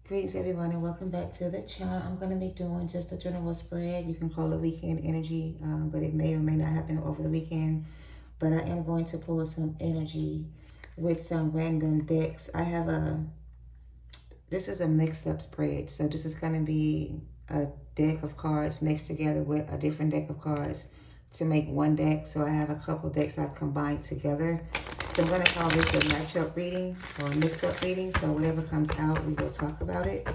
Greetings everyone and welcome back to the channel. I'm going to be doing just a general spread. You can call it weekend energy, but it may or may not happen over the weekend. But I am going to pull some energy with some random decks. This is a mix-up spread. So this is going to be a deck of cards mixed together with a different deck of cards to make one deck. So I have a couple decks I've combined together. So I'm going to call this a matchup reading or a mix-up reading. So whatever comes out, we will talk about it.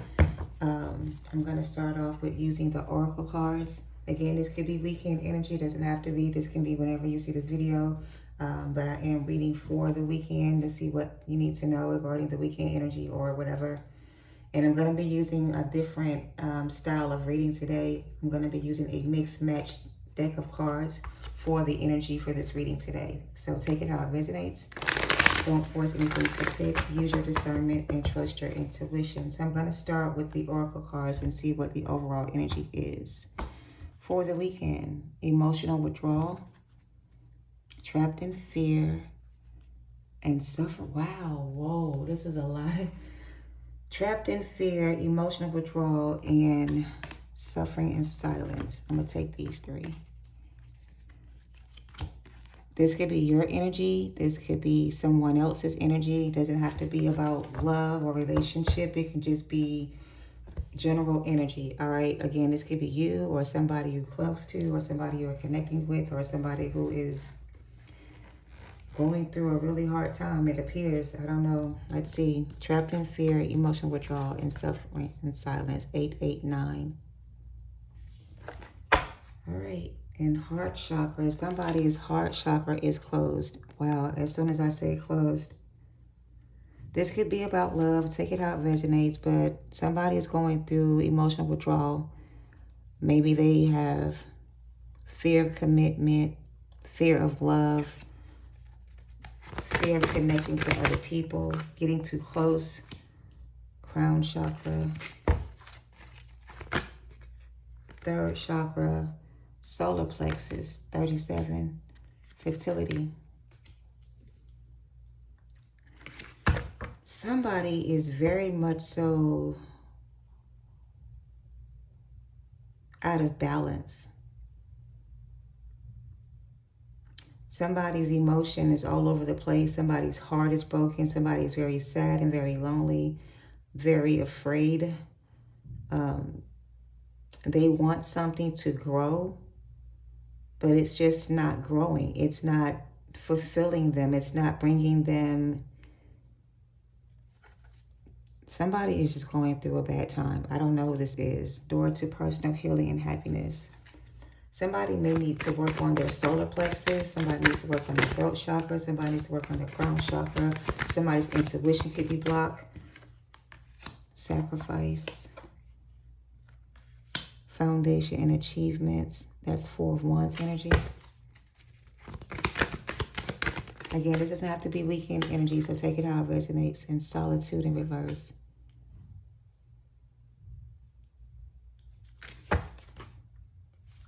I'm going to start off with using the Oracle cards. Again, this could be weekend energy. It doesn't have to be. This can be whenever you see this video. But I am reading for the weekend to see what you need to know regarding the weekend energy or whatever. And I'm going to be using a different style of reading today. I'm going to be using a mixed match deck of cards for the energy for this reading today. So take it how it resonates. Don't force anything to pick. Use your discernment and trust your intuition. So I'm going to start with the Oracle cards and see what the overall energy is. For the weekend, emotional withdrawal, trapped in fear, and suffer. Wow, whoa, this is a lot. Trapped in fear, emotional withdrawal, and suffering in silence. I'm going to take these three. This could be your energy. This could be someone else's energy. It doesn't have to be about love or relationship. It can just be general energy. All right. Again, this could be you or somebody you're close to or somebody you're connecting with or somebody who is going through a really hard time, it appears. I don't know. Let's see. Trapped in fear, emotional withdrawal, and suffering in silence. 889. All right. And heart chakra. Somebody's heart chakra is closed. Wow. As soon as I say closed. This could be about love. Take it how it resonates. But somebody is going through emotional withdrawal. Maybe they have fear of commitment, fear of love, fear of connecting to other people, getting too close. Crown chakra. Third chakra. Solar plexus. 37. Fertility. Somebody is very much so out of balance. Somebody's emotion is all over the place. Somebody's heart is broken. Somebody's very sad and very lonely, very afraid. They want something to grow, but it's just not growing. It's not fulfilling them. It's not bringing them. Somebody is just going through a bad time. I don't know who this is. Door to personal healing and happiness. Somebody may need to work on their solar plexus. Somebody needs to work on their throat chakra. Somebody needs to work on their crown chakra. Somebody's intuition could be blocked. Sacrifice. Foundation and achievements. That's 4 of Wands energy. Again, this doesn't have to be weekend energy, so take it how it resonates. And solitude in reverse.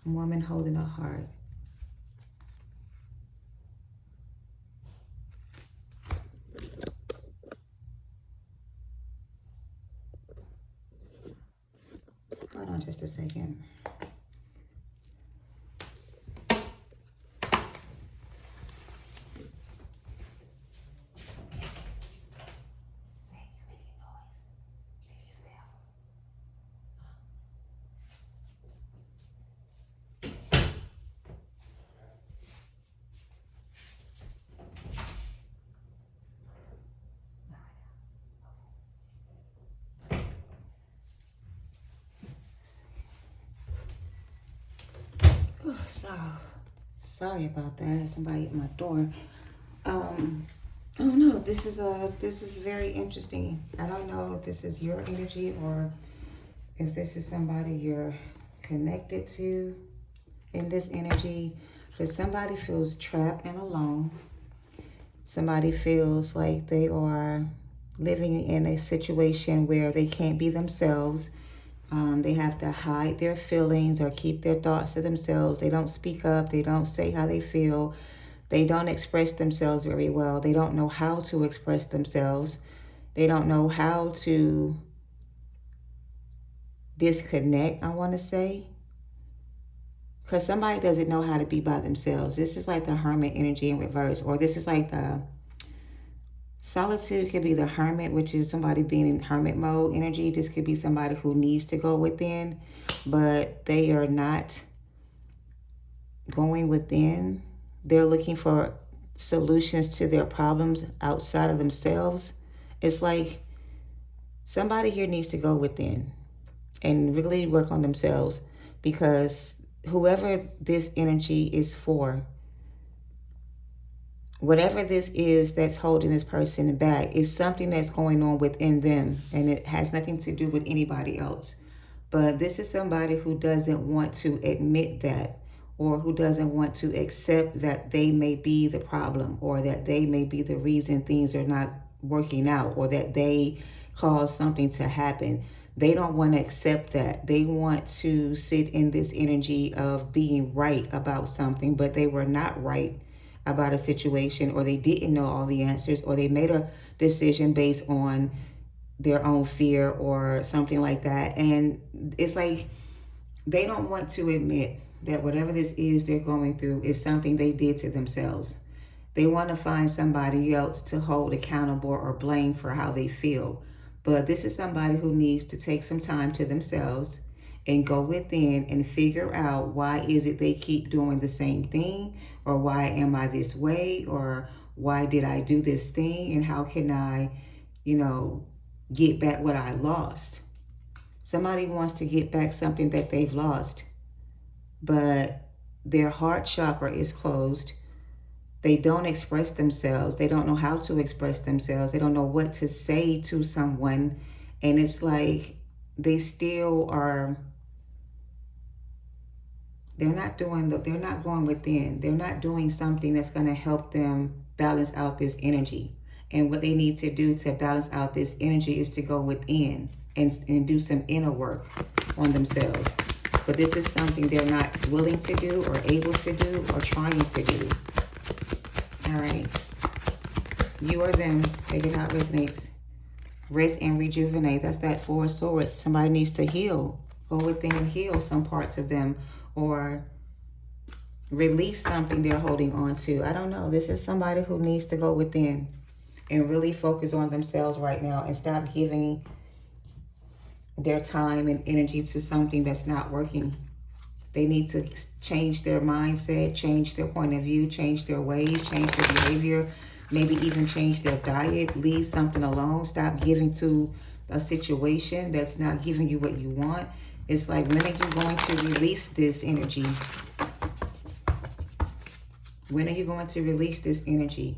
Woman holding a heart. Hold on just a second. Oh, sorry about that. Somebody at my door. Oh no, this is very interesting. I don't know if this is your energy or if this is somebody you're connected to in this energy, but somebody feels trapped and alone. Somebody feels like they are living in a situation where they can't be themselves. They have to hide their feelings or keep their thoughts to themselves. They don't speak up. They don't say how they feel. They don't express themselves very well. They don't know how to express themselves. They don't know how to disconnect, I want to say. Because somebody doesn't know how to be by themselves. This is like the hermit energy in reverse. Or this is like the solitude could be the hermit, which is somebody being in hermit mode energy. This could be somebody who needs to go within, but they are not going within. They're looking for solutions to their problems outside of themselves. It's like somebody here needs to go within and really work on themselves, because whoever this energy is for, whatever this is that's holding this person back, is something that's going on within them, and it has nothing to do with anybody else. But this is somebody who doesn't want to admit that, or who doesn't want to accept that they may be the problem, or that they may be the reason things are not working out, or that they caused something to happen. They don't want to accept that. They want to sit in this energy of being right about something, but they were not right about a situation, or they didn't know all the answers, or they made a decision based on their own fear or something like that. And it's like they don't want to admit that whatever this is they're going through is something they did to themselves. They want to find somebody else to hold accountable or blame for how they feel. But this is somebody who needs to take some time to themselves and go within and figure out, why is it they keep doing the same thing, or why am I this way, or why did I do this thing, and how can I, get back what I lost. Somebody wants to get back something that they've lost, but their heart chakra is closed. They don't express themselves. They don't know how to express themselves. They don't know what to say to someone. And it's like they still are, they're not going within. They're not doing something that's going to help them balance out this energy. And what they need to do to balance out this energy is to go within and do some inner work on themselves. But this is something they're not willing to do, or able to do, or trying to do. All right. You or them. Take it how it resonates. Rest and rejuvenate. That's that Four of Swords. Somebody needs to heal. Go within and heal some parts of them, or release something they're holding on to. I don't know. This is somebody who needs to go within and really focus on themselves right now, and stop giving their time and energy to something that's not working. They need to change their mindset, change their point of view, change their ways, change their behavior, maybe even change their diet, leave something alone, stop giving to a situation that's not giving you what you want. It's like, when are you going to release this energy? When are you going to release this energy?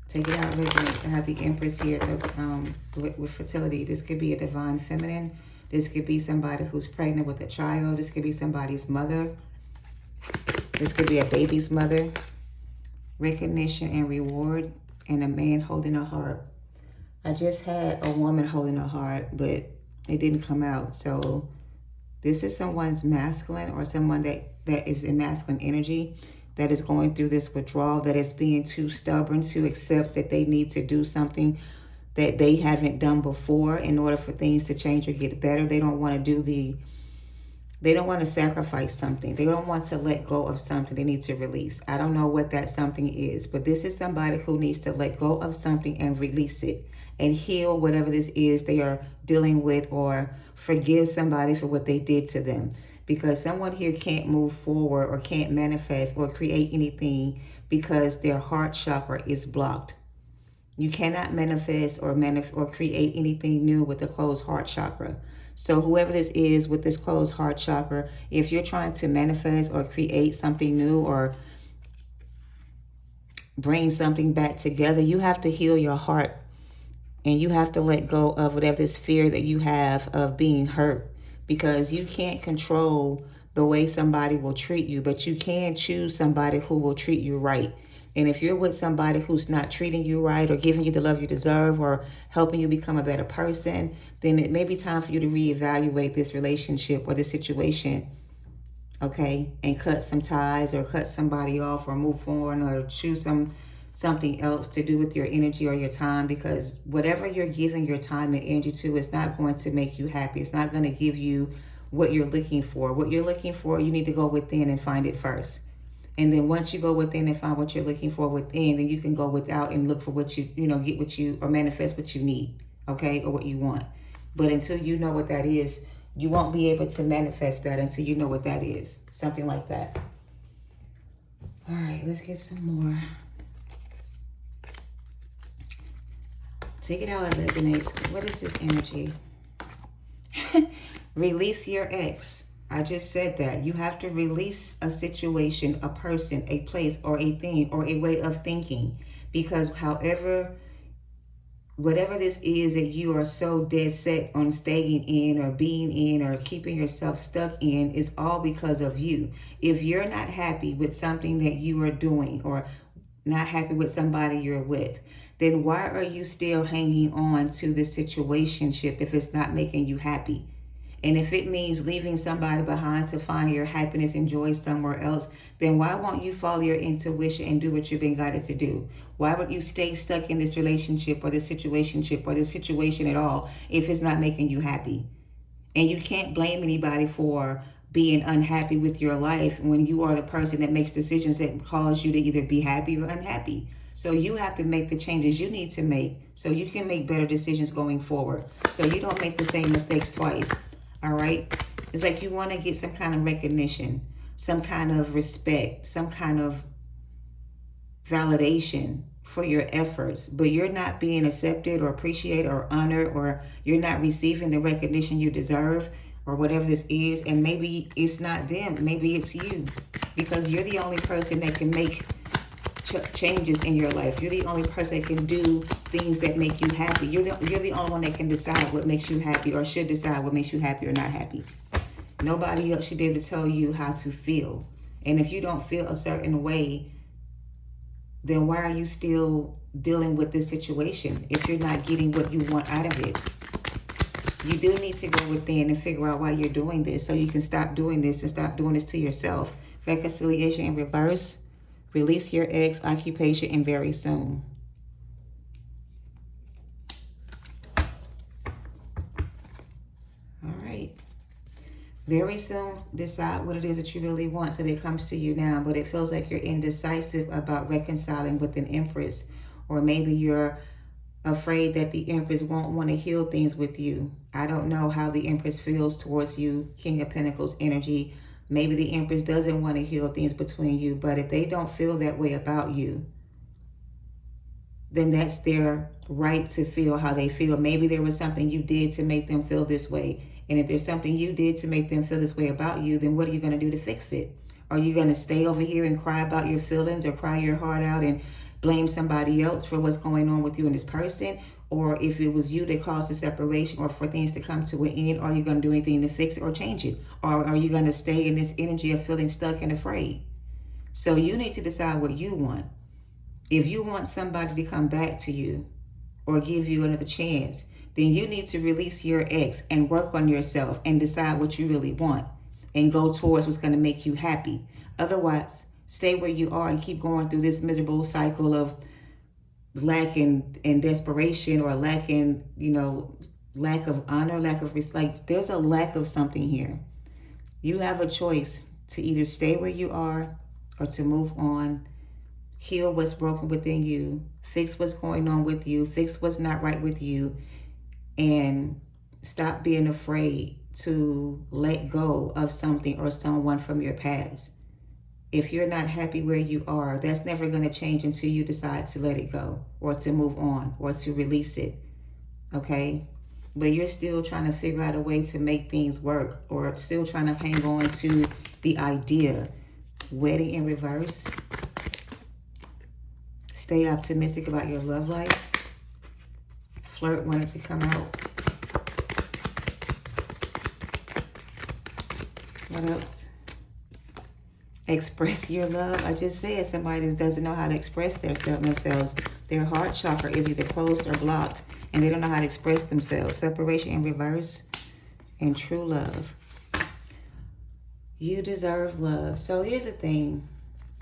Take it out, resonate. I have the Empress here with fertility. This could be a divine feminine. This could be somebody who's pregnant with a child. This could be somebody's mother. This could be a baby's mother. Recognition and reward, and a man holding a heart. I just had a woman holding a heart, but it didn't come out. So this is someone's masculine, or someone that is in masculine energy, that is going through this withdrawal, that is being too stubborn to accept that they need to do something that they haven't done before in order for things to change or get better. They don't want to they don't want to sacrifice something. They don't want to let go of something they need to release. I don't know what that something is, but this is somebody who needs to let go of something and release it, and heal whatever this is they are dealing with, or forgive somebody for what they did to them. Because someone here can't move forward, or can't manifest or create anything, because their heart chakra is blocked. You cannot manifest or create anything new with the closed heart chakra. So whoever this is with this closed heart chakra, if you're trying to manifest or create something new, or bring something back together, you have to heal your heart. And you have to let go of whatever this fear that you have of being hurt. Because you can't control the way somebody will treat you, but you can choose somebody who will treat you right. And if you're with somebody who's not treating you right, or giving you the love you deserve, or helping you become a better person, then it may be time for you to reevaluate this relationship or this situation, okay? And cut some ties, or cut somebody off, or move on, or choose something else to do with your energy or your time, because whatever you're giving your time and energy to is not going to make you happy. It's not going to give you what you're looking for. What you're looking for, you need to go within and find it first. And then once you go within and find what you're looking for within, then you can go without and look for what you know, get what you, or manifest what you need, okay, or what you want. But until you know what that is, you won't be able to manifest that until you know what that is. Something like that. All right, let's get some more. Take it out, it resonates. What is this energy? Release your ex. I just said that. You have to release a situation, a person, a place, or a thing, or a way of thinking. Because whatever this is that you are so dead set on staying in or being in or keeping yourself stuck in is all because of you. If you're not happy with something that you are doing or not happy with somebody you're with, then why are you still hanging on to this situationship if it's not making you happy? And if it means leaving somebody behind to find your happiness and joy somewhere else, then why won't you follow your intuition and do what you've been guided to do? Why would you stay stuck in this relationship or this situationship or this situation at all if it's not making you happy? And you can't blame anybody for being unhappy with your life when you are the person that makes decisions that cause you to either be happy or unhappy. So you have to make the changes you need to make so you can make better decisions going forward, so you don't make the same mistakes twice. All right? It's like you want to get some kind of recognition, some kind of respect, some kind of validation for your efforts, but you're not being accepted or appreciated or honored, or you're not receiving the recognition you deserve, or whatever this is. And maybe it's not them, maybe it's you, because you're the only person that can make changes in your life. You're the only person that can do things that make you happy. You're the only one that can decide what makes you happy, or should decide what makes you happy or not happy. Nobody else should be able to tell you how to feel. And if you don't feel a certain way, then why are you still dealing with this situation if you're not getting what you want out of it? You do need to go within and figure out why you're doing this, so you can stop doing this and stop doing this to yourself. Reconciliation in reverse. Release your ex, occupation, and very soon. All right. Very soon, decide what it is that you really want so that it comes to you now. But it feels like you're indecisive about reconciling with an Empress. Or maybe you're afraid that the Empress won't want to heal things with you. I don't know how the Empress feels towards you, King of Pentacles energy. Maybe the Empress doesn't want to heal things between you, but if they don't feel that way about you, then that's their right to feel how they feel. Maybe there was something you did to make them feel this way. And if there's something you did to make them feel this way about you, then what are you going to do to fix it? Are you going to stay over here and cry about your feelings, or cry your heart out and blame somebody else for what's going on with you and this person? Or if it was you that caused the separation, or for things to come to an end, are you going to do anything to fix it or change it? Or are you going to stay in this energy of feeling stuck and afraid? So you need to decide what you want. If you want somebody to come back to you or give you another chance, then you need to release your ex and work on yourself and decide what you really want and go towards what's going to make you happy. Otherwise, stay where you are and keep going through this miserable cycle of lack and desperation, or lack of honor, lack of respect. There's a lack of something here. You have a choice to either stay where you are or to move on, heal what's broken within you, fix what's going on with you, fix what's not right with you, and stop being afraid to let go of something or someone from your past. If you're not happy where you are, that's never going to change until you decide to let it go, or to move on, or to release it. Okay? But you're still trying to figure out a way to make things work, or still trying to hang on to the idea. Wedding in reverse. Stay optimistic about your love life. Flirt wanted to come out. What else? Express your love. I just said somebody that doesn't know how to express themselves. Their heart chakra is either closed or blocked, and they don't know how to express themselves. Separation in reverse. And true love. You deserve love. So here's the thing.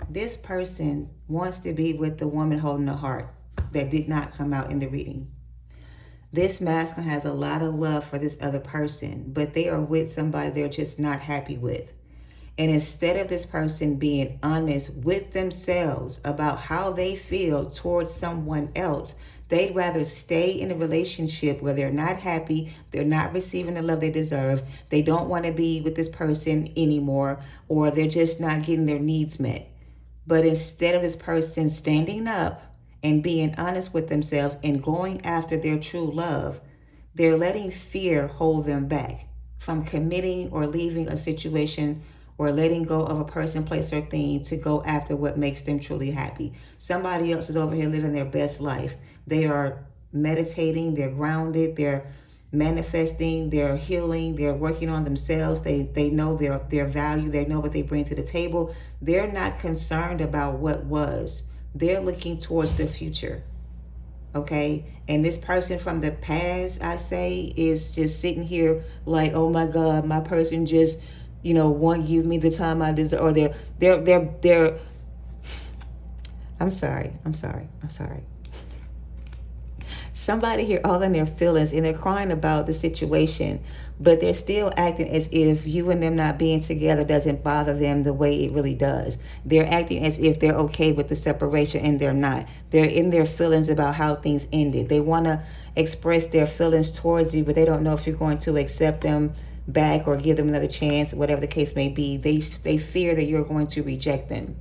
This person wants to be with the woman holding the heart that did not come out in the reading. This masculine has a lot of love for this other person, but they are with somebody they're just not happy with. And instead of this person being honest with themselves about how they feel towards someone else, they'd rather stay in a relationship where they're not happy, they're not receiving the love they deserve, they don't want to be with this person anymore, or they're just not getting their needs met. But instead of this person standing up and being honest with themselves and going after their true love, they're letting fear hold them back from committing or leaving a situation or letting go of a person, place, or thing to go after what makes them truly happy. Somebody else is over here living their best life. They are meditating, they're grounded, they're manifesting, they're healing, they're working on themselves. They know their value, they know what they bring to the table. They're not concerned about what was. They're looking towards the future. Okay, and this person from the past, I say, is just sitting here like, oh my God, my person just, won't give me the time I deserve, or they're. I'm sorry. Somebody here all in their feelings and they're crying about the situation, but they're still acting as if you and them not being together doesn't bother them the way it really does. They're acting as if they're okay with the separation, and they're not. They're in their feelings about how things ended. They want to express their feelings towards you, but they don't know if you're going to accept them back or give them another chance, whatever the case may be. They fear that you're going to reject them.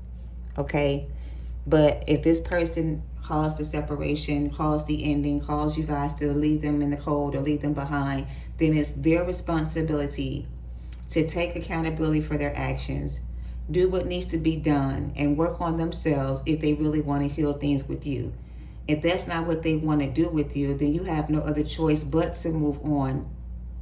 Okay? But if this person caused the separation, caused the ending, caused you guys to leave them in the cold or leave them behind, then it's their responsibility to take accountability for their actions, do what needs to be done, and work on themselves if they really want to heal things with you. If that's not what they want to do with you, then you have no other choice but to move on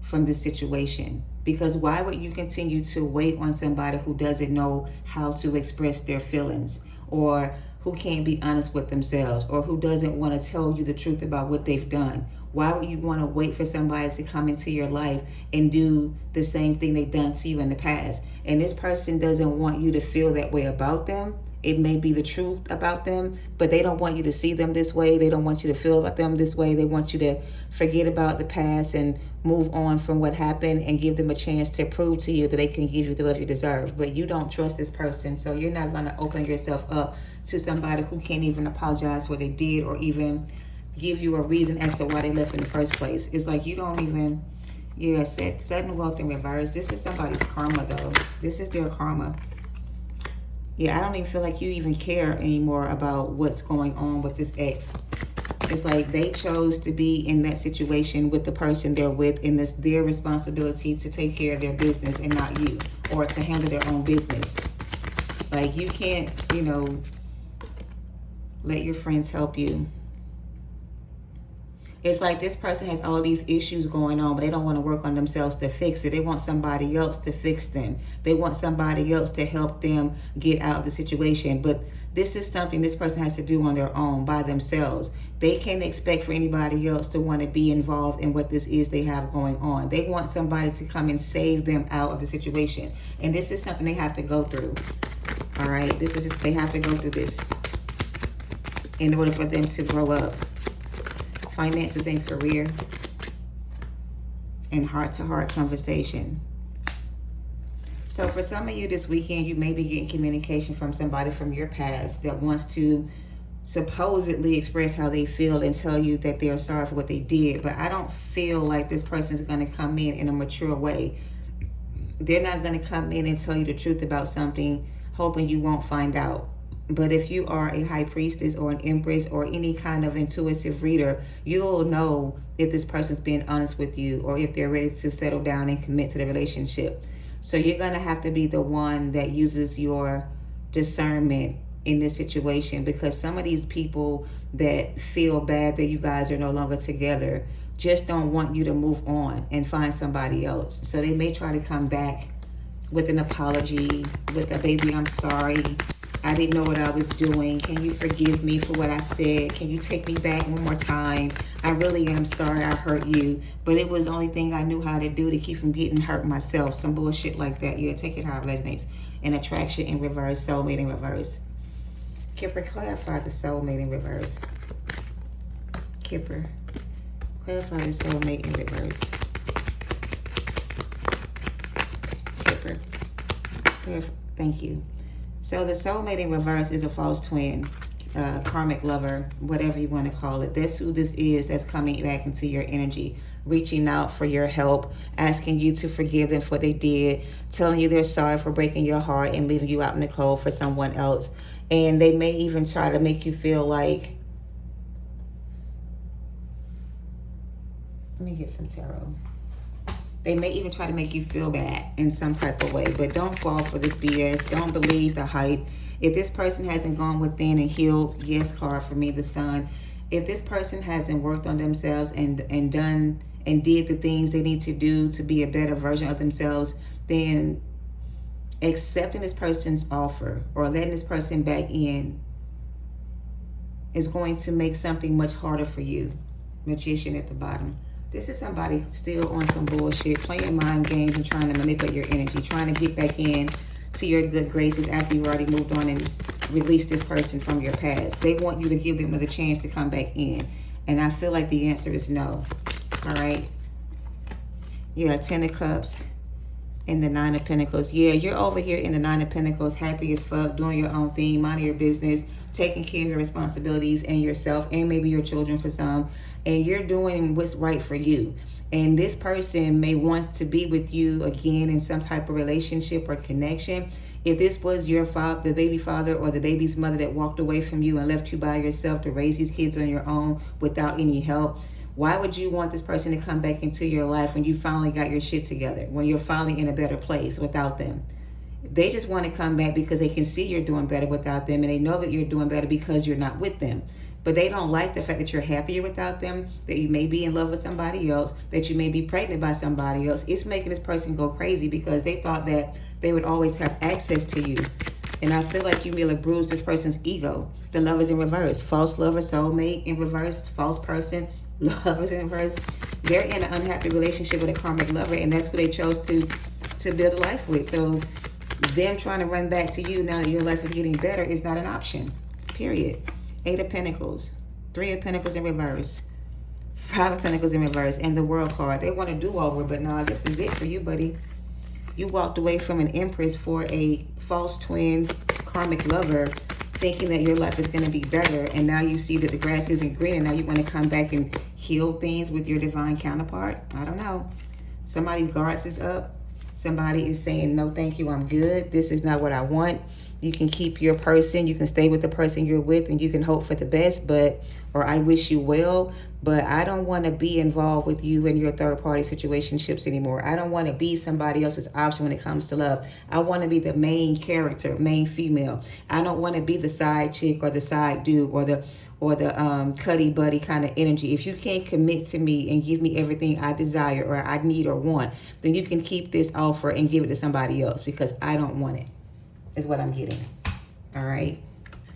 from this situation. Because why would you continue to wait on somebody who doesn't know how to express their feelings, or who can't be honest with themselves, or who doesn't want to tell you the truth about what they've done? Why would you want to wait for somebody to come into your life and do the same thing they've done to you in the past? And this person doesn't want you to feel that way about them. It may be the truth about them, but they don't want you to see them this way. They don't want you to feel about them this way. They want you to forget about the past and move on from what happened and give them a chance to prove to you that they can give you the love you deserve. But you don't trust this person, so you're not going to open yourself up to somebody who can't even apologize for what they did or even give you a reason as to why they left in the first place. It's like you don't even, sudden wealth in reverse. This is somebody's karma, though. This is their karma. Yeah, I don't even feel like you even care anymore about what's going on with this ex. It's like they chose to be in that situation with the person they're with, and it's their responsibility to take care of their business and not you, or to handle their own business. Like, you can't, let your friends help you. It's like this person has all these issues going on, but they don't want to work on themselves to fix it. They want somebody else to fix them. They want somebody else to help them get out of the situation. But this is something this person has to do on their own, by themselves. They can't expect for anybody else to want to be involved in what this is they have going on. They want somebody to come and save them out of the situation. And this is something they have to go through. All right? They have to go through this in order for them to grow up. Finances and career, and heart-to-heart conversation. So for some of you this weekend, you may be getting communication from somebody from your past that wants to supposedly express how they feel and tell you that they're sorry for what they did. But I don't feel like this person is going to come in a mature way. They're not going to come in and tell you the truth about something, hoping you won't find out. But if you are a high priestess or an empress or any kind of intuitive reader, you'll know if this person's being honest with you or if they're ready to settle down and commit to the relationship. So you're going to have to be the one that uses your discernment in this situation, because some of these people that feel bad that you guys are no longer together just don't want you to move on and find somebody else. So they may try to come back with an apology, with a baby, I'm sorry, I didn't know what I was doing. Can you forgive me for what I said? Can you take me back one more time? I really am sorry I hurt you, but it was the only thing I knew how to do to keep from getting hurt myself. Some bullshit like that. Yeah, take it how it resonates. and attraction in reverse, soulmate in reverse. Kipper, clarify the soulmate in reverse. Kipper, clarify the soulmate in reverse. Kipper, clarify. Thank you. So the soulmate in reverse is a false twin, karmic lover, whatever you want to call it. That's who this is that's coming back into your energy, reaching out for your help, asking you to forgive them for what they did, telling you they're sorry for breaking your heart and leaving you out in the cold for someone else. And they may even try to make you feel like, let me get some tarot. They may even try to make you feel bad in some type of way, but don't fall for this BS. Don't believe the hype. If this person hasn't gone within and healed, yes card for me, the Sun. If this person hasn't worked on themselves and done and did the things they need to do to be a better version of themselves, then accepting this person's offer or letting this person back in is going to make something much harder for you. Magician at the bottom. This is somebody still on some bullshit, playing mind games and trying to manipulate your energy, trying to get back in to your good graces after you already moved on and released this person from your past. They want you to give them another chance to come back in. And I feel like the answer is no. All right. Yeah, 10 of Cups and the 9 of Pentacles. Yeah, you're over here in the 9 of Pentacles, happy as fuck, doing your own thing, minding your business, taking care of your responsibilities and yourself and maybe your children for some. And you're doing what's right for you. And this person may want to be with you again in some type of relationship or connection. If this was your father, the baby father or the baby's mother that walked away from you and left you by yourself to raise these kids on your own without any help, why would you want this person to come back into your life when you finally got your shit together, when you're finally in a better place without them? They just want to come back because they can see you're doing better without them, and they know that you're doing better because you're not with them. But they don't like the fact that you're happier without them, that you may be in love with somebody else, that you may be pregnant by somebody else. It's making this person go crazy because they thought that they would always have access to you. And I feel like you may have bruised this person's ego. The Lovers in reverse. False lover, soulmate in reverse, false person, Lovers in reverse. They're in an unhappy relationship with a karmic lover, and that's who they chose to build a life with. So them trying to run back to you now that your life is getting better is not an option, period. 8 of Pentacles, 3 of Pentacles in reverse, 5 of Pentacles in reverse, and the World card. They want to do over, but no, this is it for you, buddy. You walked away from an Empress for a false twin karmic lover, thinking that your life is going to be better, and now you see that the grass isn't green, and now you want to come back and heal things with your divine counterpart. I don't know. Somebody's guards is up. Somebody is saying, no, thank you, I'm good. This is not what I want. You can keep your person. You can stay with the person you're with, and you can hope for the best, or I wish you well, but I don't want to be involved with you in your third-party situationships anymore. I don't want to be somebody else's option when it comes to love. I want to be the main character, main female. I don't want to be the side chick or the side dude or the cuddy buddy kind of energy. If you can't commit to me and give me everything I desire or I need or want, then you can keep this offer and give it to somebody else because I don't want it, is what I'm getting. All right.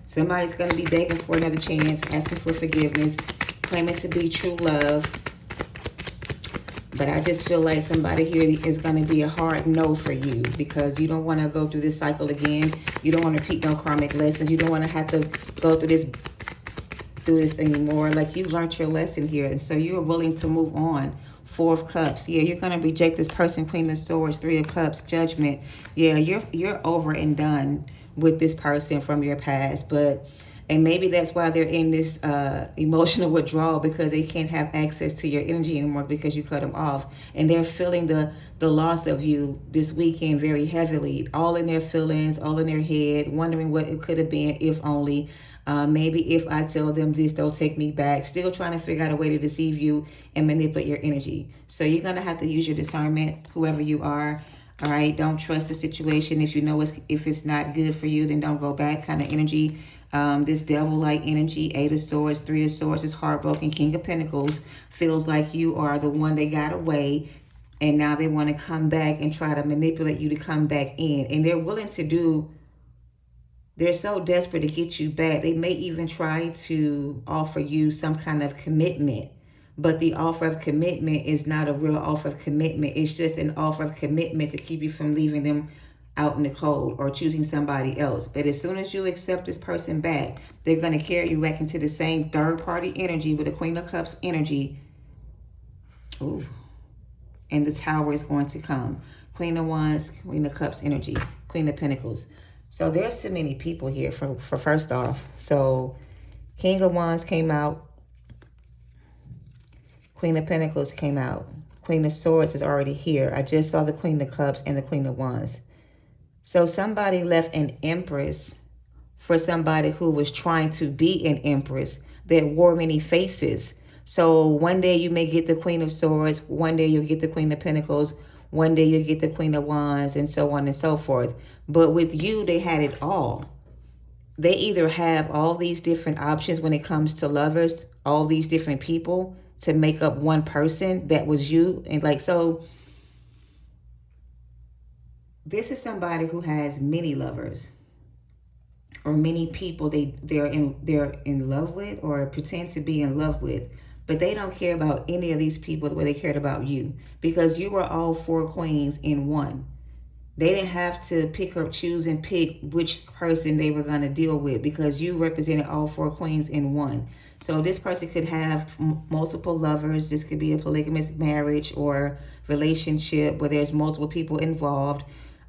Somebody's going to be begging for another chance, asking for forgiveness, claiming to be true love. But I just feel like somebody here is going to be a hard no for you because you don't want to go through this cycle again. You don't want to repeat no karmic lessons. You don't want to have to go through this anymore. Like, you've learned your lesson here, and so you're willing to move on. 4 of Cups. Yeah, you're going to reject this person. Queen of Swords, 3 of Cups, Judgment. Yeah, you're over and done with this person from your past, and maybe that's why they're in this emotional withdrawal, because they can't have access to your energy anymore because you cut them off, and they're feeling the loss of you this weekend very heavily, all in their feelings, all in their head, wondering what it could have been if only. Maybe if I tell them this, they'll take me back. Still trying to figure out a way to deceive you and manipulate your energy. So you're going to have to use your discernment, whoever you are. All right. Don't trust the situation. If you know if it's not good for you, then don't go back kind of energy. This devil-like energy, 8 of Swords, 3 of Swords is heartbroken. King of Pentacles feels like you are the one they got away. And now they want to come back and try to manipulate you to come back in. And they're willing to do... They're so desperate to get you back. They may even try to offer you some kind of commitment. But the offer of commitment is not a real offer of commitment. It's just an offer of commitment to keep you from leaving them out in the cold or choosing somebody else. But as soon as you accept this person back, they're going to carry you back into the same third party energy with the Queen of Cups energy. Ooh. And the Tower is going to come. Queen of Wands, Queen of Cups energy, Queen of Pentacles. So there's too many people here for first off. So King of Wands came out. Queen of Pentacles came out. Queen of Swords is already here. I just saw the Queen of Cups and the Queen of Wands. So somebody left an Empress for somebody who was trying to be an Empress that wore many faces. So one day you may get the Queen of Swords. One day you'll get the Queen of Pentacles. One day you'll get the Queen of Wands, and so on and so forth. But with you, they had it all. They either have all these different options when it comes to lovers, all these different people to make up one person that was you. And like, so this is somebody who has many lovers or many people they're in love with or pretend to be in love with. But they don't care about any of these people the way they cared about you, because you were all 4 queens in one. They didn't have to pick or choose and pick which person they were going to deal with, because you represented all 4 queens in one. So this person could have multiple lovers. This could be a polygamous marriage or relationship where there's multiple people involved.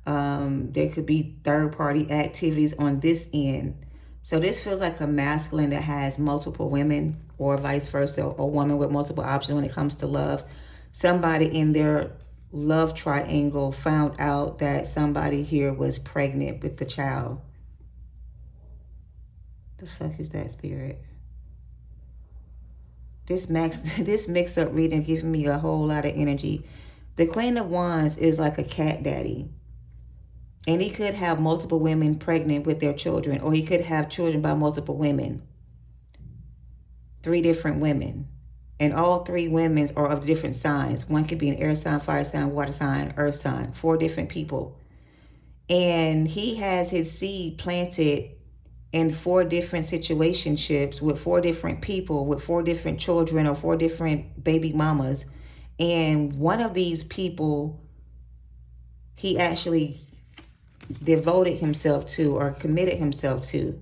There could be third-party activities on this end. So this feels like a masculine that has multiple women, or vice versa, a woman with multiple options when it comes to love. Somebody in their love triangle found out that somebody here was pregnant with the child. The fuck is that, Spirit? This mix-up reading giving me a whole lot of energy. The Queen of Wands is like a cat daddy. And he could have multiple women pregnant with their children, or he could have children by multiple women. 3 different women. And all 3 women are of different signs. One could be an air sign, fire sign, water sign, earth sign. 4 different people. And he has his seed planted in 4 different situationships with 4 different people, with 4 different children or 4 different baby mamas. And one of these people, he actually devoted himself to or committed himself to.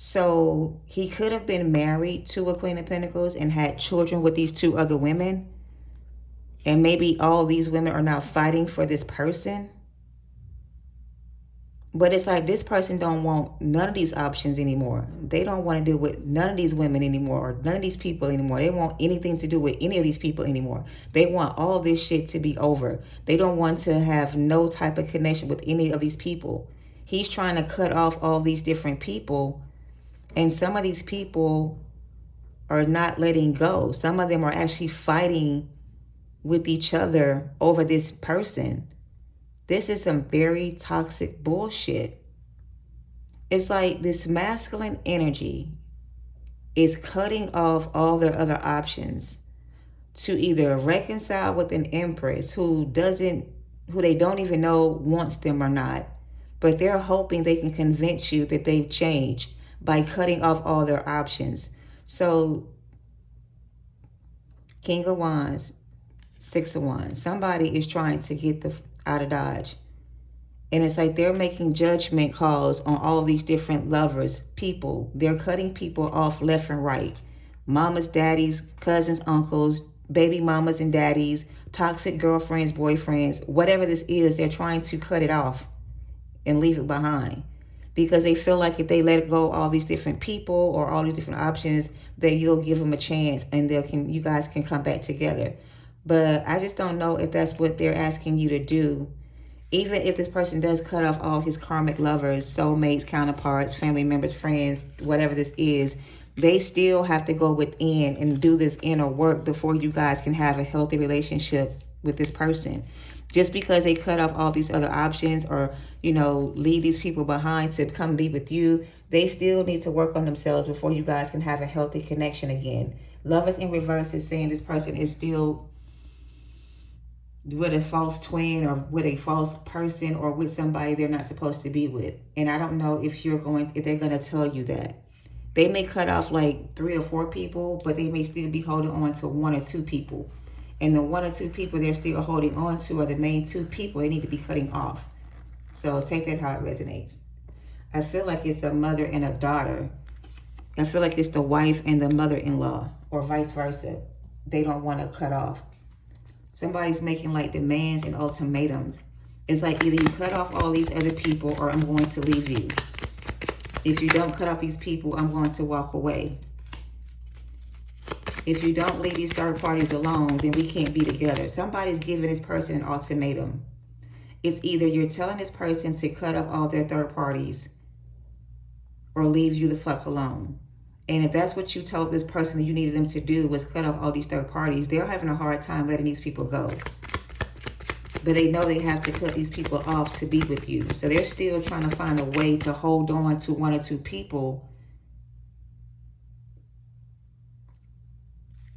So he could have been married to a Queen of Pentacles and had children with these 2 other women. And maybe all these women are now fighting for this person. But it's like this person don't want none of these options anymore. They don't want to deal with none of these women anymore, or none of these people anymore. They don't want anything to do with any of these people anymore. They want all this shit to be over. They don't want to have no type of connection with any of these people. He's trying to cut off all these different people. And some of these people are not letting go. Some of them are actually fighting with each other over this person. This is some very toxic bullshit. It's like this masculine energy is cutting off all their other options to either reconcile with an Empress who they don't even know wants them or not. But they're hoping they can convince you that they've changed by cutting off all their options. So King of Wands, 6 of Wands. Somebody is trying to get out of Dodge. And it's like they're making judgment calls on all these different lovers, people. They're cutting people off left and right. Mamas, daddies, cousins, uncles, baby mamas and daddies, toxic girlfriends, boyfriends, whatever this is, they're trying to cut it off and leave it behind. Because they feel like if they let go all these different people or all these different options, that you'll give them a chance and you guys can come back together. But I just don't know if that's what they're asking you to do. Even if this person does cut off all his karmic lovers, soulmates, counterparts, family members, friends, whatever this is, they still have to go within and do this inner work before you guys can have a healthy relationship with this person. Just because they cut off all these other options or, leave these people behind to come be with you, they still need to work on themselves before you guys can have a healthy connection again. Lovers in reverse is saying this person is still with a false twin or with a false person or with somebody they're not supposed to be with. And I don't know if they're going to tell you that. They may cut off like 3 or 4 people, but they may still be holding on to 1 or 2 people. And the 1 or 2 people they're still holding on to are the main 2 people they need to be cutting off. So take that how it resonates. I feel like it's a mother and a daughter. I feel like it's the wife and the mother-in-law, or vice versa. They don't want to cut off. Somebody's making like demands and ultimatums. It's like either you cut off all these other people or I'm going to leave you. If you don't cut off these people, I'm going to walk away. If you don't leave these third parties alone, then we can't be together. Somebody's giving this person an ultimatum. It's either you're telling this person to cut off all their third parties or leave you the fuck alone. And if that's what you told this person that you needed them to do was cut off all these third parties, they're having a hard time letting these people go. But they know they have to cut these people off to be with you. So they're still trying to find a way to hold on to one or two people.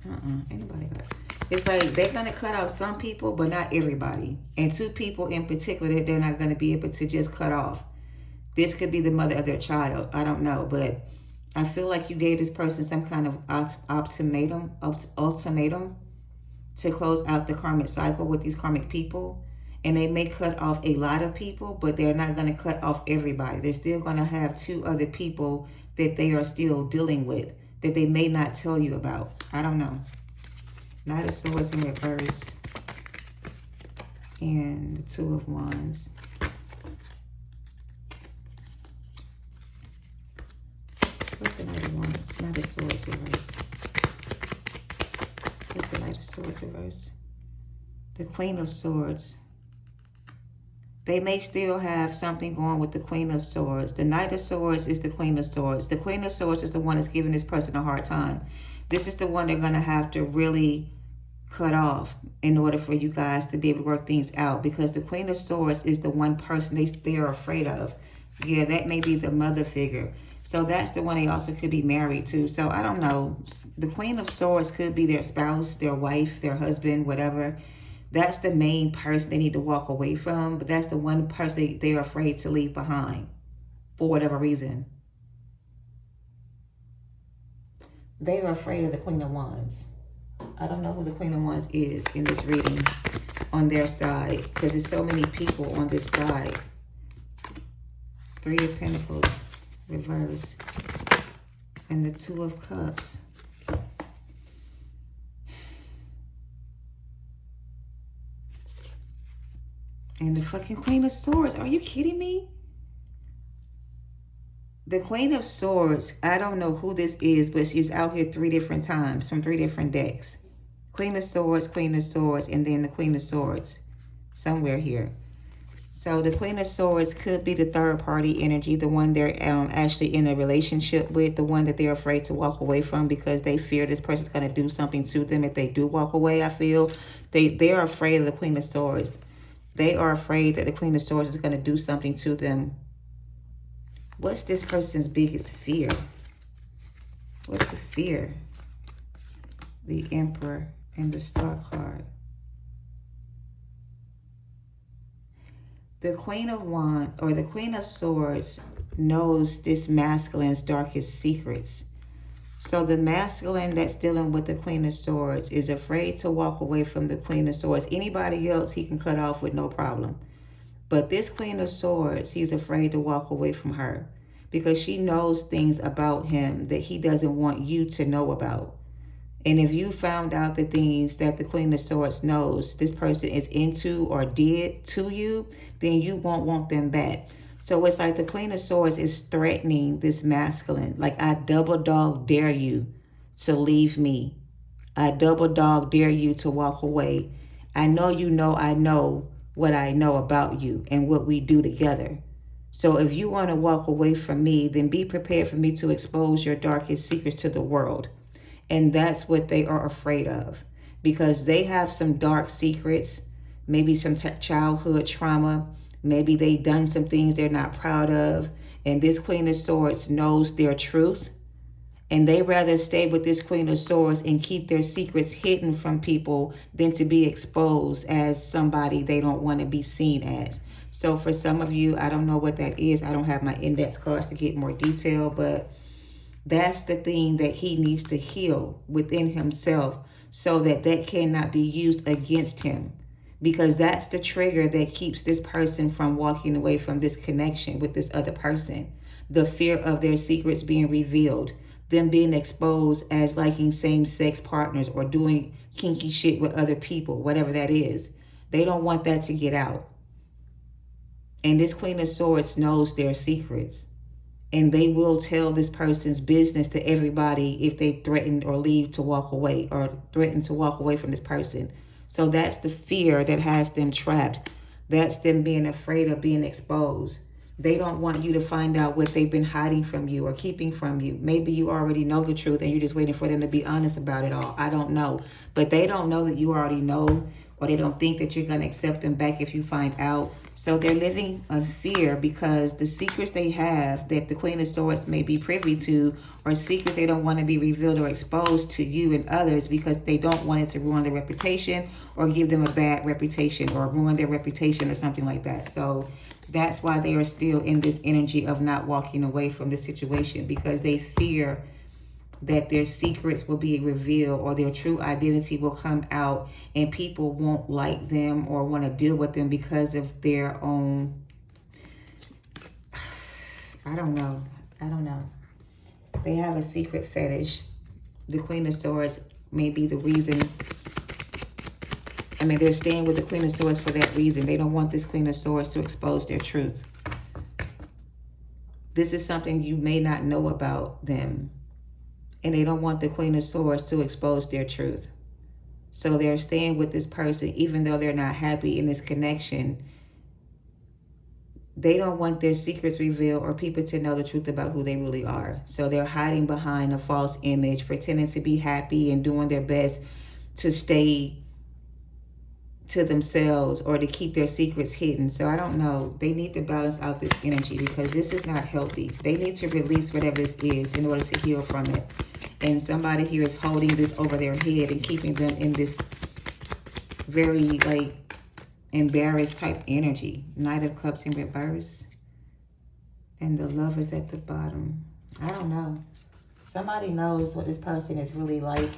Ain't nobody got it. It's like they're going to cut off some people, but not everybody. And two people in particular that they're not going to be able to just cut off. This could be the mother of their child. I don't know. But I feel like you gave this person some kind of ultimatum to close out the karmic cycle with these karmic people. And they may cut off a lot of people, but they're not going to cut off everybody. They're still going to have two other people that they are still dealing with that they may not tell you about. I don't know. Knight of Swords in reverse. And the Two of Wands. What's the Knight of Wands? Knight of Swords reverse. What's the Knight of Swords reverse? The Queen of Swords. They may still have something going with the Queen of Swords. The Knight of Swords is the Queen of Swords. The Queen of Swords is the one that's giving this person a hard time. This is the one they're going to have to really cut off in order for you guys to be able to work things out. Because the Queen of Swords is the one person they are afraid of. Yeah, that may be the mother figure. So that's the one they also could be married to. So I don't know. The Queen of Swords could be their spouse, their wife, their husband, whatever. That's the main person they need to walk away from. But that's the one person they're afraid to leave behind for whatever reason. They are afraid of the Queen of Wands. I don't know who the Queen of Wands is in this reading on their side. Because there's so many people on this side. Three of Pentacles, reverse. And the Two of Cups. And the fucking Queen of Swords. Are you kidding me? The Queen of Swords, I don't know who this is, but she's out here 3 different times from 3 different decks. Queen of Swords, and then the Queen of Swords somewhere here. So the Queen of Swords could be the third party energy, the one they're actually in a relationship with, the one that they're afraid to walk away from because they fear this person's going to do something to them if they do walk away, I feel. They're afraid of the Queen of Swords. They are afraid that the Queen of Swords is going to do something to them. What's this person's biggest fear? What's the fear? The Emperor and the Star card. The Queen of Wands, or the Queen of Swords, knows this masculine's darkest secrets. So the masculine that's dealing with the Queen of Swords is afraid to walk away from the Queen of Swords. Anybody else he can cut off with no problem. But this Queen of Swords, he's afraid to walk away from her because she knows things about him that he doesn't want you to know about. And if you found out the things that the Queen of Swords knows this person is into or did to you, then you won't want them back. So it's like the Queen of Swords is threatening this masculine. Like, I double dog dare you to leave me. I double dog dare you to walk away. I know you know I know what I know about you and what we do together. So if you want to walk away from me, then be prepared for me to expose your darkest secrets to the world. And that's what they are afraid of. Because they have some dark secrets, maybe some childhood trauma. Maybe they've done some things they're not proud of. And this Queen of Swords knows their truth. And they rather stay with this Queen of Swords and keep their secrets hidden from people than to be exposed as somebody they don't want to be seen as. So for some of you, I don't know what that is. I don't have my index cards to get more detail, but that's the thing that he needs to heal within himself so that that cannot be used against him. because that's the trigger that keeps this person from walking away from this connection with this other person. The fear of their secrets being revealed, them being exposed as liking same-sex partners or doing kinky shit with other people, whatever that is. They don't want that to get out. And this Queen of Swords knows their secrets. And they will tell this person's business to everybody if they threaten or leave to walk away or threaten to walk away from this person. So that's the fear that has them trapped. That's them being afraid of being exposed. They don't want you to find out what they've been hiding from you or keeping from you. Maybe you already know the truth and you're just waiting for them to be honest about it all. I don't know. But they don't know that you already know, or they don't think that you're going to accept them back if you find out. So they're living in fear because the secrets they have that the Queen of Swords may be privy to are secrets they don't want to be revealed or exposed to you and others because they don't want it to ruin their reputation or give them a bad reputation or ruin their reputation or something like that. So that's why they are still in this energy of not walking away from the situation, because they fear that their secrets will be revealed or their true identity will come out and people won't like them or want to deal with them because of their own, I don't know. They have a secret fetish. The Queen of Swords may be the reason. I mean, they're staying with the Queen of Swords for that reason. They don't want this Queen of Swords to expose their truth. This is something you may not know about them. And they don't want the Queen of Swords to expose their truth. So they're staying with this person even though they're not happy in this connection. They don't want their secrets revealed or people to know the truth about who they really are. So they're hiding behind a false image, pretending to be happy and doing their best to stay to themselves or to keep their secrets hidden. So I don't know. They need to balance out this energy because this is not healthy. They need to release whatever this is in order to heal from it. And somebody here is holding this over their head and keeping them in this very like embarrassed type energy. Knight of Cups in reverse. And the Lovers at the bottom. I don't know. Somebody knows what this person is really like.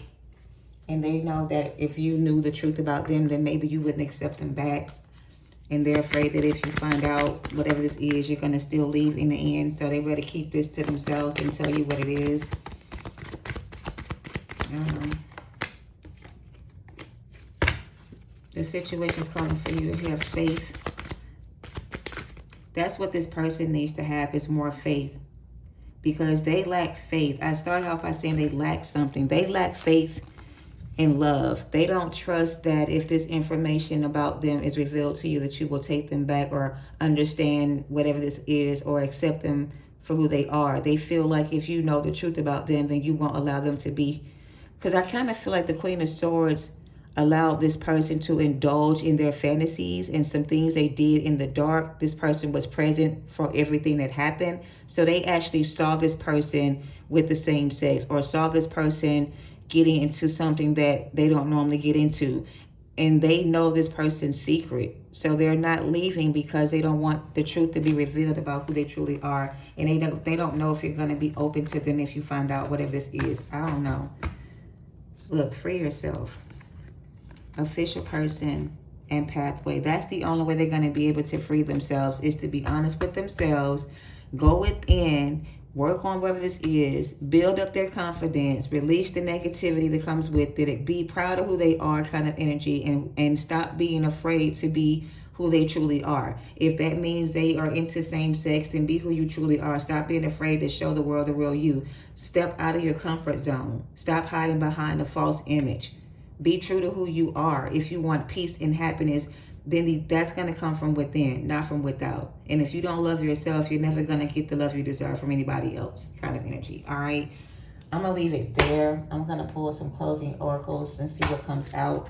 And they know that if you knew the truth about them, then maybe you wouldn't accept them back. And they're afraid that if you find out whatever this is, you're going to still leave in the end. So they better keep this to themselves and tell you what it is. The situation is calling for you to have faith. That's what this person needs to have, is more faith. Because they lack faith. I started off by saying they lack something. They lack faith in love. They don't trust that if this information about them is revealed to you, that you will take them back or understand whatever this is or accept them for who they are. They feel like if you know the truth about them, then you won't allow them to be. Because I kind of feel like the Queen of Swords allowed this person to indulge in their fantasies and some things they did in the dark. This person was present for everything that happened. So they actually saw this person with the same sex or saw this person getting into something that they don't normally get into. And they know this person's secret. So they're not leaving because they don't want the truth to be revealed about who they truly are. And they don't know if you're going to be open to them if you find out whatever this is. I don't know. Look, free yourself. Official person and pathway. That's the only way they're going to be able to free themselves, is to be honest with themselves, go within, work on whatever this is, build up their confidence, release the negativity that comes with it, be proud of who they are kind of energy, and stop being afraid to be who they truly are. If that means they are into same sex, then be who you truly are. Stop being afraid to show the world the real you. Step out of your comfort zone. Stop hiding behind a false image. Be true to who you are. If you want peace and happiness, then that's going to come from within, not from without. And if you don't love yourself, you're never going to get the love you deserve from anybody else kind of energy. All right. I'm going to leave it there. I'm going to pull some closing oracles and see what comes out.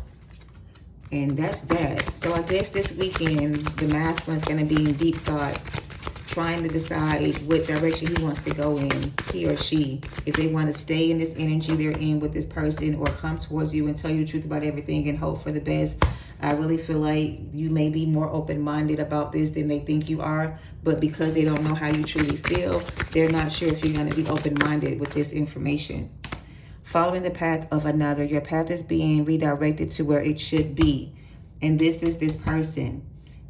And that's that. So I guess this weekend, the masculine's going to be in deep thought, trying to decide what direction he wants to go in, he or she. If they want to stay in this energy they're in with this person, or come towards you and tell you the truth about everything and hope for the best. I really feel like you may be more open-minded about this than they think you are, but because they don't know how you truly feel, they're not sure if you're going to be open-minded with this information. Following the path of another, your path is being redirected to where it should be. And this is this person.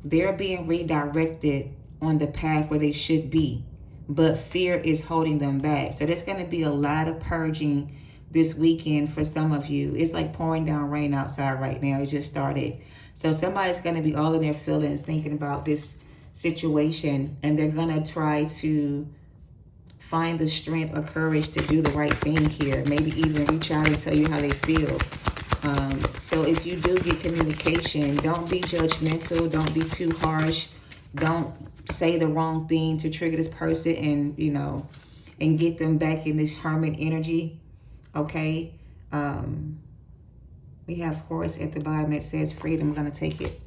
They're being redirected on the path where they should be, but fear is holding them back. So there's going to be a lot of purging this weekend for some of you. It's like pouring down rain outside right now. It just started. So somebody's going to be all in their feelings thinking about this situation, and they're going to try to find the strength or courage to do the right thing here. Maybe even reach out and tell you how they feel. So if you do get communication, don't be judgmental. Don't be too harsh. Don't say the wrong thing to trigger this person and, you know, and get them back in this hermit energy. Okay. We have Horse at the bottom that says freedom. I'm going to take it.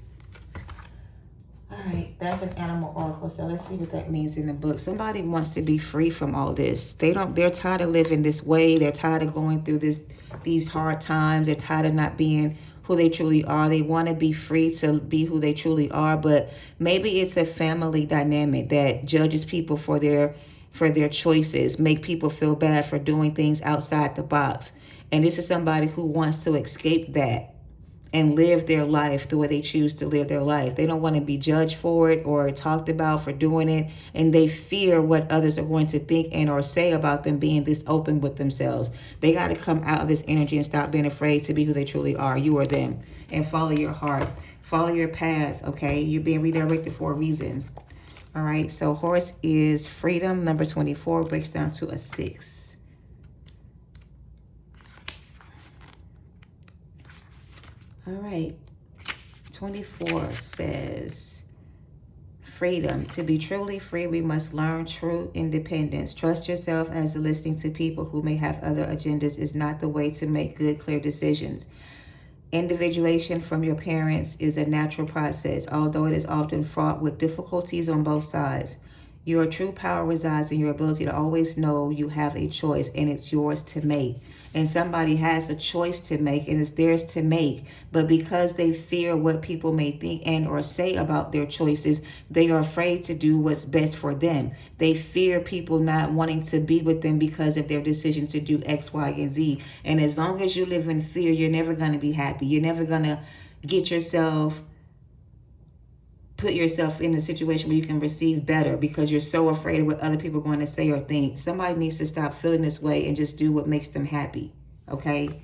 All right, that's an animal oracle. So let's see what that means in the book. Somebody wants to be free from all this. They're tired of living this way. They're tired of going through these hard times. They're tired of not being who they truly are. They want to be free to be who they truly are, but maybe it's a family dynamic that judges people for their choices, make people feel bad for doing things outside the box. And this is somebody who wants to escape that and live their life the way they choose to live their life. They don't want to be judged for it or talked about for doing it. And they fear what others are going to think and or say about them being this open with themselves. They got to come out of this energy and stop being afraid to be who they truly are. You are them. And follow your heart. Follow your path, okay? You're being redirected for a reason. All right, so Horse is freedom. Number 24 breaks down to a 6. All right, 24 says, freedom. To be truly free, we must learn true independence. Trust yourself, as listening to people who may have other agendas is not the way to make good, clear decisions. Individuation from your parents is a natural process, although it is often fraught with difficulties on both sides. Your true power resides in your ability to always know you have a choice, and it's yours to make. And somebody has a choice to make, and it's theirs to make. But because they fear what people may think and or say about their choices, they are afraid to do what's best for them. They fear people not wanting to be with them because of their decision to do X, Y, and Z. And as long as you live in fear, you're never going to be happy. You're never going to put yourself in a situation where you can receive better because you're so afraid of what other people are going to say or think. Somebody needs to stop feeling this way and just do what makes them happy. Okay?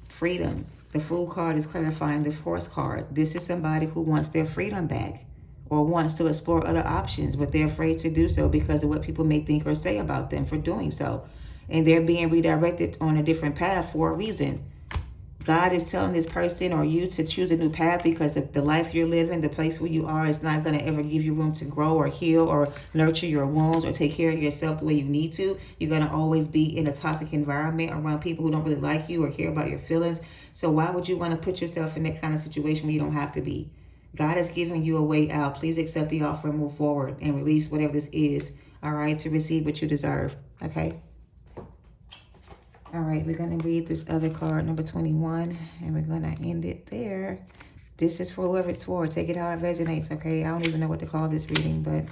Freedom. The Fool card is clarifying the Horse card. This is somebody who wants their freedom back or wants to explore other options, but they're afraid to do so because of what people may think or say about them for doing so. And they're being redirected on a different path for a reason. God is telling this person or you to choose a new path because of the life you're living, the place where you are is not going to ever give you room to grow or heal or nurture your wounds or take care of yourself the way you need to. You're going to always be in a toxic environment around people who don't really like you or care about your feelings. So why would you want to put yourself in that kind of situation where you don't have to be? God is giving you a way out. Please accept the offer and move forward and release whatever this is, all right, to receive what you deserve, okay? All right, we're going to read this other card, number 21, and we're going to end it there. This is for whoever it's for. Take it how it resonates, okay? I don't even know what to call this reading, but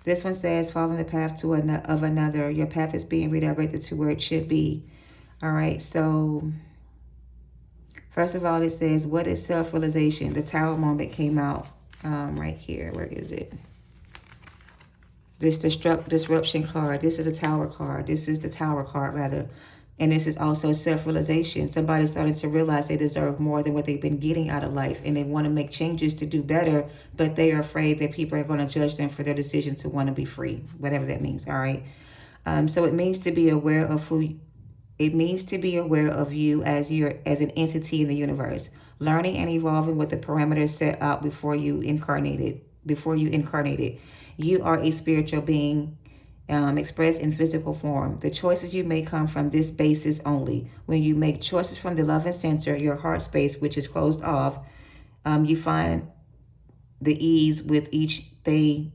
this one says, following the path of another. Your path is being redirected to where it should be. All right, so first of all, it says, what is self-realization? The Tower moment came out right here. Where is it? This disruption card. This is a Tower card. This is the Tower card, rather. And this is also self-realization. Somebody started to realize they deserve more than what they've been getting out of life. And they want to make changes to do better, but they are afraid that people are going to judge them for their decision to want to be free, whatever that means, all right? So it means to be aware of you as an entity in the universe, learning and evolving with the parameters set out before you incarnated. You are a spiritual being expressed in physical form. The choices you make come from this basis only. When you make choices from the loving center, your heart space, which is closed off, you find the ease with each day.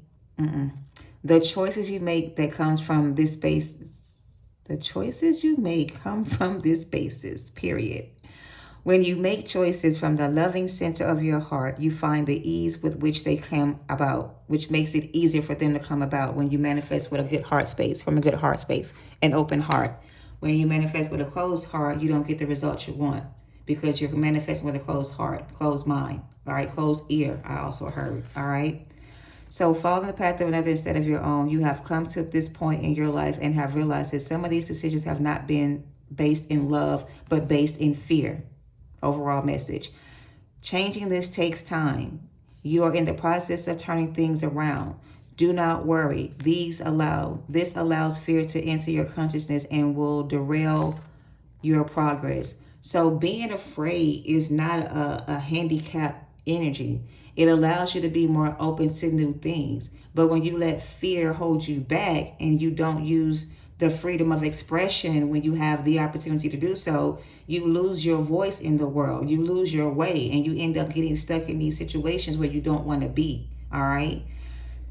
The choices you make that comes from this basis. The choices you make come from this basis, period. When you make choices from the loving center of your heart, you find the ease with which they come about, which makes it easier for them to come about when you manifest with a good heart space, from a good heart space, an open heart. When you manifest with a closed heart, you don't get the results you want because you're manifesting with a closed heart, closed mind, all right, closed ear, I also heard, all right? So following the path of another instead of your own, you have come to this point in your life and have realized that some of these decisions have not been based in love, but based in fear. Overall message. Changing this takes time. You are in the process of turning things around. Do not worry. This allows fear to enter your consciousness and will derail your progress. So being afraid is not a handicap energy. It allows you to be more open to new things. But when you let fear hold you back and you don't use the freedom of expression when you have the opportunity to do so, you lose your voice in the world. You lose your way and you end up getting stuck in these situations where you don't want to be. All right.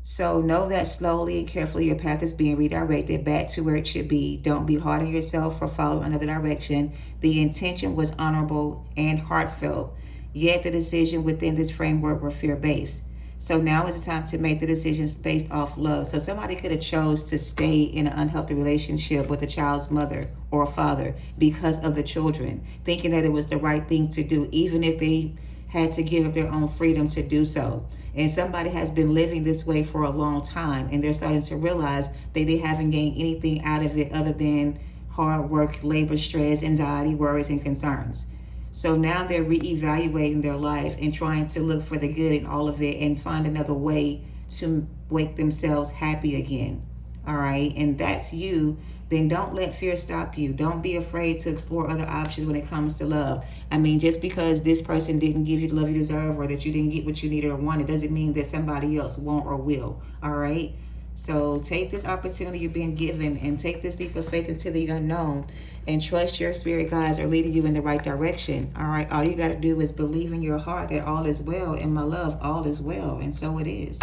So know that slowly and carefully your path is being redirected back to where it should be. Don't be hard on yourself for following another direction. The intention was honorable and heartfelt, yet the decision within this framework were fear-based. So now is the time to make the decisions based off love. So somebody could have chose to stay in an unhealthy relationship with a child's mother or father because of the children, thinking that it was the right thing to do, even if they had to give up their own freedom to do so. And somebody has been living this way for a long time, and they're starting to realize that they haven't gained anything out of it other than hard work, labor, stress, anxiety, worries, and concerns. So now they're reevaluating their life and trying to look for the good in all of it and find another way to make themselves happy again. All right. And that's you. Then don't let fear stop you. Don't be afraid to explore other options when it comes to love. I mean, just because this person didn't give you the love you deserve or that you didn't get what you needed or wanted doesn't mean that somebody else won't or will. All right. So take this opportunity you're being given and take this leap of faith into the unknown and trust your spirit guides are leading you in the right direction. All right. All you got to do is believe in your heart that all is well. And my love, all is well. And so it is.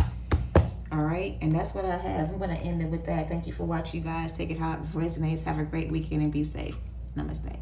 All right. And that's what I have. I'm going to end it with that. Thank you for watching, you guys. Take it how it resonates. Have a great weekend and be safe. Namaste.